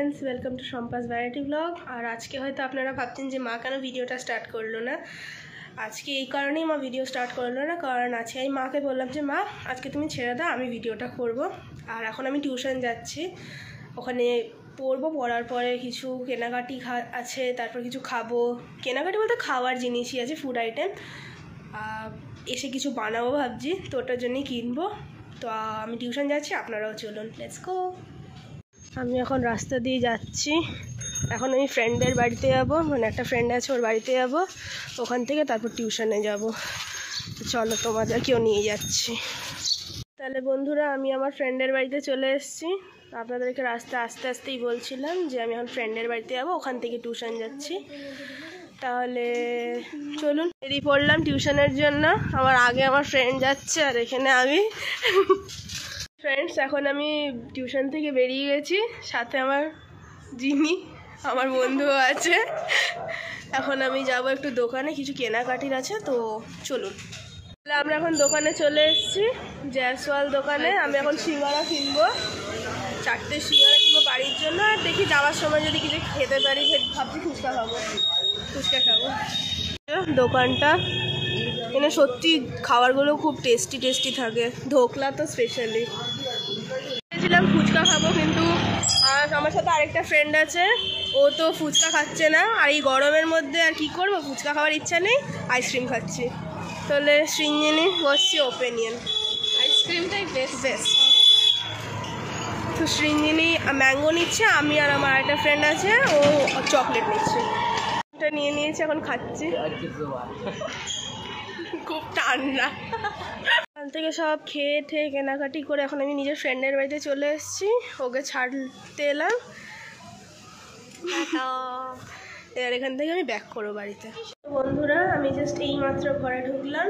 Friends welcome to Shampa's variety blog. और आज के হয়তো আপনারা ভাবছেন যে মা কেন ভিডিওটা স্টার্ট করলো না। আজকে এই কারণেই মা ভিডিও স্টার্ট করলো না, কারণ আজকে আমি মাকে বললাম যে মা আজকে তুমি ছেড়ে দাও, আমি ভিডিওটা করব। আর এখন আমি টিউশন যাচ্ছি, ওখানে পড়বো, পড়ার পরে কিছু কেনাকাটি আছে, তারপর কিছু খাবো। কেনাকাটি বলতে খাওয়ার জিনিসই আছে, ফুড আইটেম। এসে কিছু বানাবো ভাবছি, তো ওটার জন্যই কিনবো। তো আমি টিউশন যাচ্ছি, আপনারাও চলুন, লেটস গো। আমি এখন রাস্তা দিয়ে যাচ্ছি, এখন আমি ফ্রেন্ডের বাড়িতে যাব, মানে একটা ফ্রেন্ড আছে ওর বাড়িতে যাব, ওখান থেকে তারপর টিউশনে যাব। চলো তোমাদেরকেও নিয়ে যাচ্ছি। তাহলে বন্ধুরা, আমি আমার ফ্রেন্ডের বাড়িতে চলে এসেছি। আপনাদেরকে রাস্তা আস্তে আস্তেই বলছিলাম যে আমি এখন ফ্রেন্ডের বাড়িতে যাব, ওখান থেকে টিউশন যাচ্ছি। তাহলে চলুন, বেরিয়ে পড়লাম টিউশনের জন্য। আমার আগে আমার ফ্রেন্ড যাচ্ছে আর এখানে আমি। ফ্রেন্ডস, এখন আমি টিউশন থেকে বেরিয়ে গেছি, সাথে আমার জিমি আমার বন্ধুও আছে। এখন আমি যাব একটু দোকানে, কিছু কেনাকাটির আছে, তো চলুন। আমরা এখন দোকানে চলে এসেছি, জয়সওয়াল দোকানে। আমি এখন সিঙ্গারা কিনবো, 4টে সিঙ্গারা কিনবো বাড়ির জন্য। আর দেখি যাওয়ার সময় যদি কিছু খেতে পারি, ভাবছি ফুচকা খাবো, ফুচকা খাবো। দোকানটা এখানে সত্যি খাবারগুলো খুব টেস্টি টেস্টি থাকে, ধোকলা তো স্পেশালি। ভেবেছিলাম ফুচকা খাবো, কিন্তু আমার সাথে আরেকটা ফ্রেন্ড আছে, ও তো ফুচকা খাচ্ছে না। আর এই গরমের মধ্যে আর কি করবো, ফুচকা খাওয়ার ইচ্ছা নেই, আইসক্রিম খাচ্ছি। তাহলে সৃঞ্জিনী বসছি ওপেনিয়ন, আইসক্রিমটাই বেস্ট। তো সৃঞ্জিনী ম্যাঙ্গো নিচ্ছে, আমি আর আমার আরেকটা ফ্রেন্ড আছে ও চকলেট নিচ্ছে। এটা নিয়ে নিয়েছি, এখন খাচ্ছি, খুব ঠান্ডা। ওখান থেকে সব খেয়ে ঠেয়ে কেনাকাটি করে এখন আমি নিজের ফ্রেন্ডের বাড়িতে চলে এসেছি, ওকে ছাড়তে এলাম। এবার এখান থেকে আমি ব্যাক করবো বাড়িতে। বন্ধুরা, আমি জাস্ট এইমাত্র ঘরে ঢুকলাম,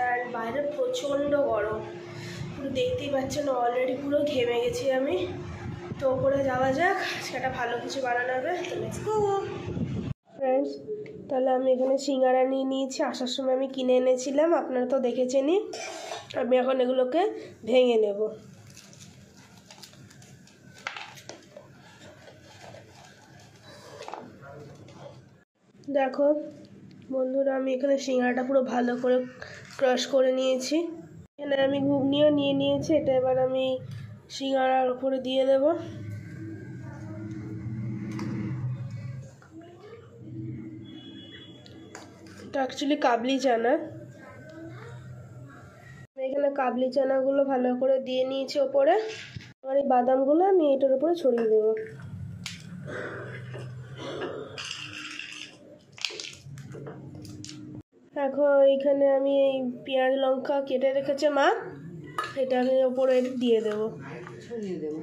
আর বাইরে প্রচণ্ড গরম, পুরো দেখতেই পাচ্ছেন, অলরেডি পুরো ঘেমে গেছি আমি। তো ওপরে যাওয়া যাক, সেটা ভালো কিছু বানানো হবে, তো লেটস গো। ফ্রেন্ডস, তাহলে আমি এখানে সিঙ্গারা নিয়ে নিয়েছি, আসার সময় আমি কিনে এনেছিলাম, আপনারা তো দেখেছেনই। আমি এখন এগুলোকে ভেঙে নেব। দেখো বন্ধুরা, আমি এখানে সিঙ্গারাটা পুরো ভালো করে ক্রাশ করে নিয়েছি। এখানে আমি ঘুগনিও নিয়ে নিয়েছি, এটা এবার আমি সিঙ্গারার উপরে দিয়ে দেব। এটা অ্যাকচুয়ালি কাবলি চানা। এখানে কাবলি চানাগুলো ভালো করে দিয়ে নিয়েছি ওপরে, আর এই বাদামগুলো আমি এটার উপরে ছড়িয়ে দেব। এখন এইখানে আমি এই পেঁয়াজ লঙ্কা কেটে রেখেছে মা, এটা আমি ওপরে দিয়ে দেবো, ছড়িয়ে দেব।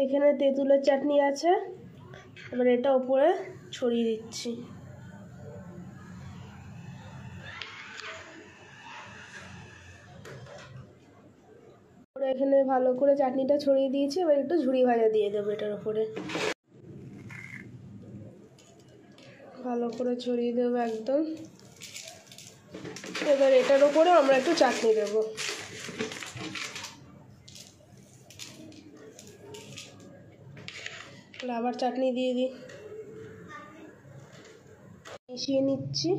এখানে তেঁতুলের চাটনি আছে, এবার এটা উপরে ছড়িয়ে দিচ্ছি। এখানে ভালো করে চাটনিটা ছড়িয়ে দিয়েছি, এবার একটু ঝুড়ি ভাজা দিয়ে দেবো এটার উপরে, ভালো করে ছড়িয়ে দেবো একদম। এবার এটার উপরে আমরা একটু চাটনি দেবো। আবার চাটনি দিয়ে দিই, মিশিয়ে নিচ্ছি।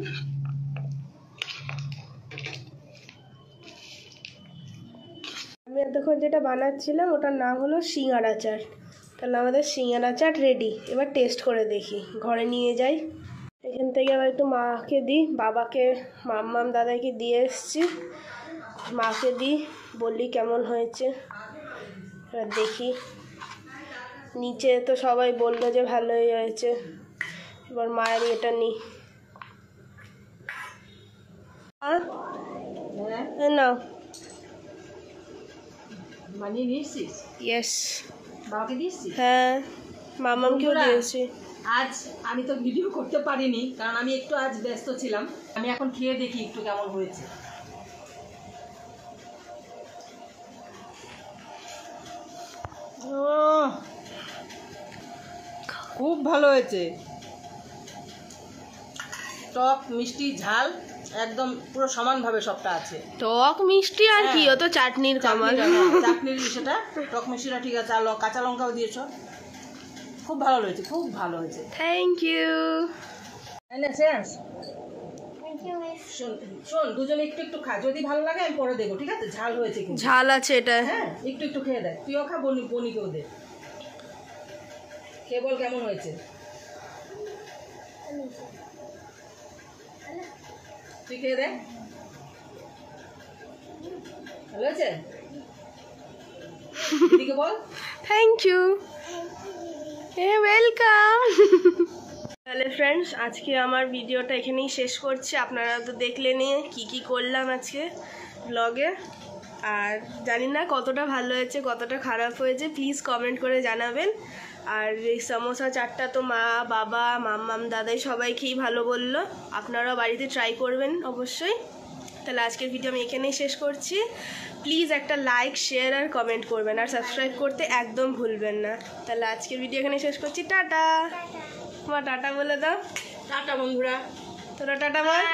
আমি এতক্ষণ যেটা বানাচ্ছিলাম ওটার নাম হলো সিঙ্গারা চাট। তাহলে আমাদের সিঙ্গারা চাট রেডি। এবার টেস্ট করে দেখি, ঘরে নিয়ে যাই। এখান থেকে আবার একটু মাকে দিই, বাবাকে মাম্মাম দাদাকে দিয়ে এসছি, মাকে দিই, বললি কেমন হয়েছে। এবার দেখি, নিচে তো সবাই বললো যে ভালোই হয়েছে, এবার মায়ের এটা নিই। না বানিয়ে দিয়েছিস? ইয়েস, বাবাকে দিয়েছিস? হ্যাঁ, মামামকেও দিয়েছি। আজ আমি তো ভিডিও করতে পারিনি, কারণ আমি একটু আজ ব্যস্ত ছিলাম। আমি এখন খেয়ে দেখি একটু কেমন হয়েছে। খুব ভালো হয়েছে, টক মিষ্টি ঝাল একদম পুরো সমানভাবে সবটা আছে। টক মিষ্টি আর কি, ও তো চাটনির কামাল। চাটনির সেটা টক মিষ্টিটা ঠিক আছে, আর কাঁচা লঙ্কাও দিয়েছো, খুব ভালো হয়েছে, খুব ভালো হয়েছে। Thank you. শোন দুজনে একটু একটু খা, যদি ভালো লাগে আমি পরে দেবো, ঠিক আছে? ঝাল হয়েছে কিন্তু। ঝাল আছে এটা। হ্যাঁ একটু একটু খেয়ে দেখ, তুইও খা, বনিকেও দে, খেয়ে বল কেমন হয়েছে। তুই খেয়ে দেখ, ভালো হয়েছে? দিদিকে বল থ্যাংক ইউ। ওয়েলকাম। তাহলে ফ্রেন্ডস, আজকে আমার ভিডিওটা এখানেই শেষ করছি। আপনারা তো দেখলেনই কি করলাম আজকে ব্লগে। আর জানি না কতটা ভালো হয়েছে কতটা খারাপ হয়েছে, প্লিজ কমেন্ট করে জানাবেন। আর এই সমোসা চাটটা তো মা, বাবা, মাম্মাম, দাদাই সবাই খেয়েই ভালো বললো। আপনারাও বাড়িতে ট্রাই করবেন অবশ্যই। তাহলে আজকের ভিডিও আমি এখানেই শেষ করছি। প্লিজ একটা লাইক, শেয়ার আর কমেন্ট করবেন, আর সাবস্ক্রাইব করতে একদম ভুলবেন না। তাহলে আজকের ভিডিও এখানে শেষ করছি। টাটা। তোমার টাটা বলে দাও। টাটা বন্ধুরা। তোরা টাটা বল।